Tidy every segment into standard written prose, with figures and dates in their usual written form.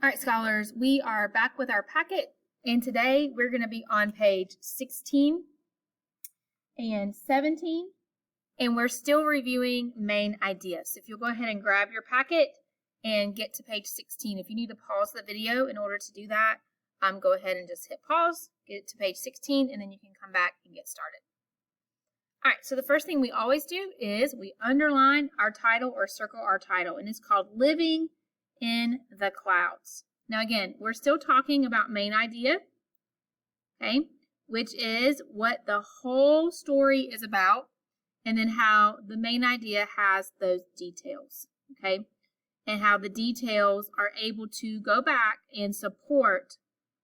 All right, scholars, we are back with our packet, and today we're going to be on page 16 and 17, and we're still reviewing main ideas. So if you'll go ahead and grab your packet and get to page 16. If you need to pause the video in order to do that, go ahead and just hit pause, get to page 16, and then you can come back and get started. All right, so the first thing we always do is we underline our title or circle our title, and it's called Living in the Clouds. Now again, we're still talking about main idea, okay, which is what the whole story is about, and then how the main idea has those details, okay, and how the details are able to go back and support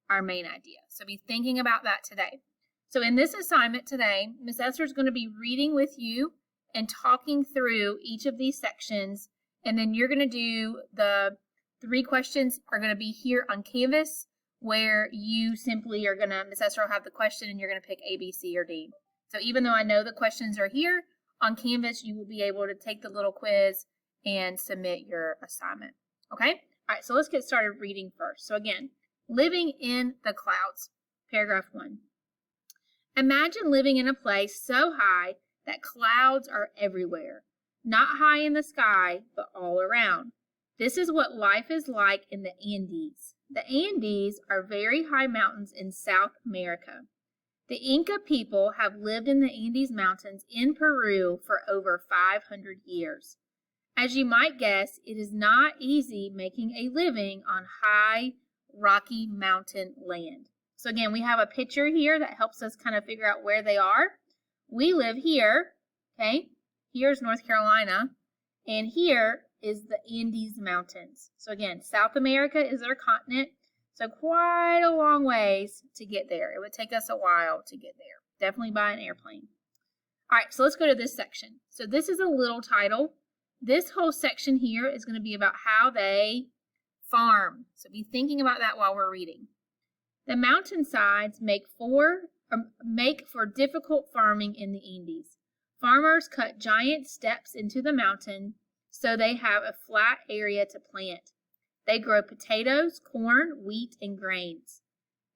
our main idea. So be thinking about that today. So in this assignment today, Miss Esther is going to be reading with you and talking through each of these sections, and then you're going to do the 3 questions are going to be here on Canvas, where you simply are going to, Miss Esther will have the question and you're going to pick A, B, C, or D. So even though I know the questions are here on Canvas, you will be able to take the little quiz and submit your assignment. Okay? All right, so let's get started reading first. So again, Living in the Clouds, paragraph 1. Imagine living in a place so high that clouds are everywhere, not high in the sky, but all around. This is what life is like in the Andes. The Andes are very high mountains in South America. The Inca people have lived in the Andes Mountains in Peru for over 500 years. As you might guess, it is not easy making a living on high, rocky mountain land. So again, we have a picture here that helps us kind of figure out where they are. We live here, okay? Here's North Carolina, and here is the Andes Mountains. So again, South America is our continent, so quite a long ways to get there. It would take us a while to get there, definitely by an airplane. All right, so let's go to this section. So this is a little title. This whole section here is going to be about how they farm. So be thinking about that while we're reading. The mountainsides make for difficult farming in the Andes. Farmers cut giant steps into the mountain so they have a flat area to plant. They grow potatoes, corn, wheat, and grains.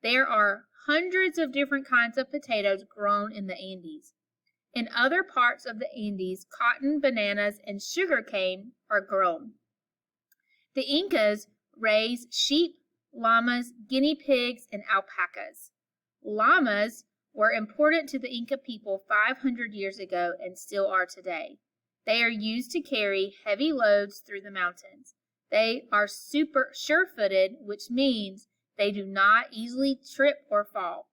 There are hundreds of different kinds of potatoes grown in the Andes. In other parts of the Andes, cotton, bananas, and sugarcane are grown. The Incas raise sheep, llamas, guinea pigs, and alpacas. Llamas were important to the Inca people 500 years ago and still are today. They are used to carry heavy loads through the mountains. They are super sure-footed, which means they do not easily trip or fall.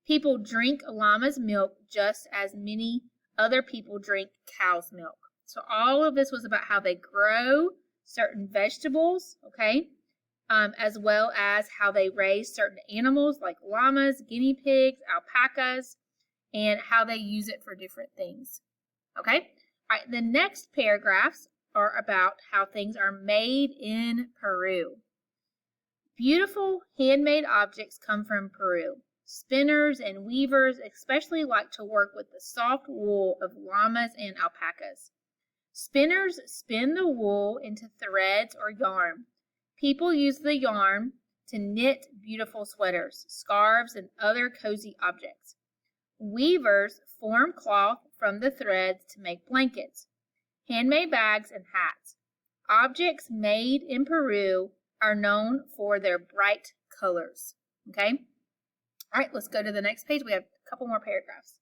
People drink llama's milk just as many other people drink cow's milk. So all of this was about how they grow certain vegetables, okay, as well as how they raise certain animals like llamas, guinea pigs, alpacas, and how they use it for different things, okay? All right, the next paragraphs are about how things are made in Peru. Beautiful handmade objects come from Peru. Spinners and weavers especially like to work with the soft wool of llamas and alpacas. Spinners spin the wool into threads or yarn. People use the yarn to knit beautiful sweaters, scarves, and other cozy objects. Weavers form cloth from the threads to make blankets, handmade bags, and hats. Objects made in Peru are known for their bright colors. Okay? All right, let's go to the next page. We have a couple more paragraphs.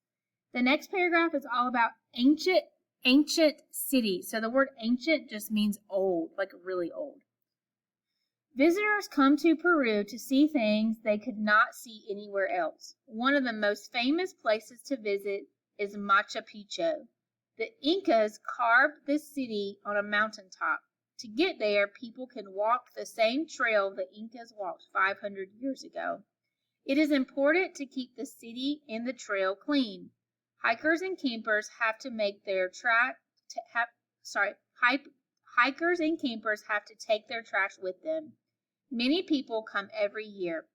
The next paragraph is all about ancient cities. So the word ancient just means old, like really old. Visitors come to Peru to see things they could not see anywhere else. One of the most famous places to visit is Machu Picchu. The Incas carved this city on a mountaintop. To get there, people can walk the same trail the Incas walked 500 years ago. It is important to keep the city and the trail clean. Hikers and campers have to take their trash with them. Many people come every year.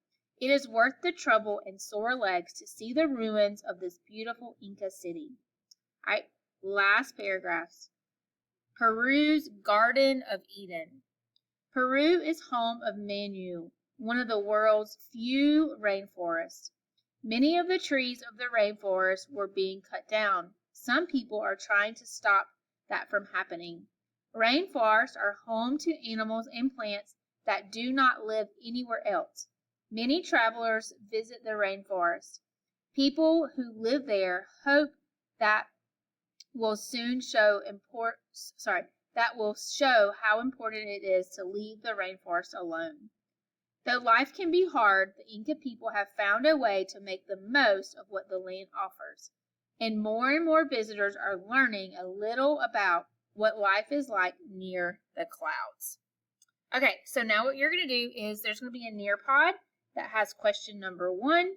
It is worth the trouble and sore legs to see the ruins of this beautiful Inca city. All right, last paragraphs. Peru's Garden of Eden. Peru is home of Manu, one of the world's few rainforests. Many of the trees of the rainforest were being cut down. Some people are trying to stop that from happening. Rainforests are home to animals and plants that do not live anywhere else. Many travelers visit the rainforest. People who live there hope that will show how important it is to leave the rainforest alone. Though life can be hard, the Inca people have found a way to make the most of what the land offers. And more visitors are learning a little about what life is like near the clouds. Okay, so now what you're going to do is there's going to be a Nearpod that has question number 1,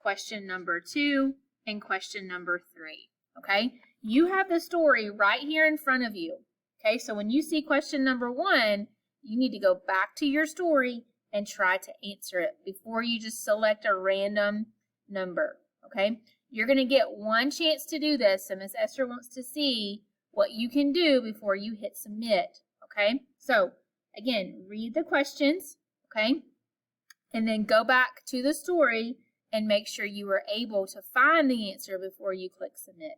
question number 2, and question number 3. Okay, you have the story right here in front of you. Okay, so when you see question number 1, you need to go back to your story and try to answer it before you just select a random number. Okay, you're going to get one chance to do this, so Miss Esther wants to see what you can do before you hit submit. Okay, so again, read the questions, okay, and then go back to the story and make sure you are able to find the answer before you click submit.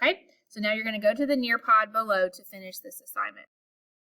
Okay, so now you're going to go to the Nearpod below to finish this assignment.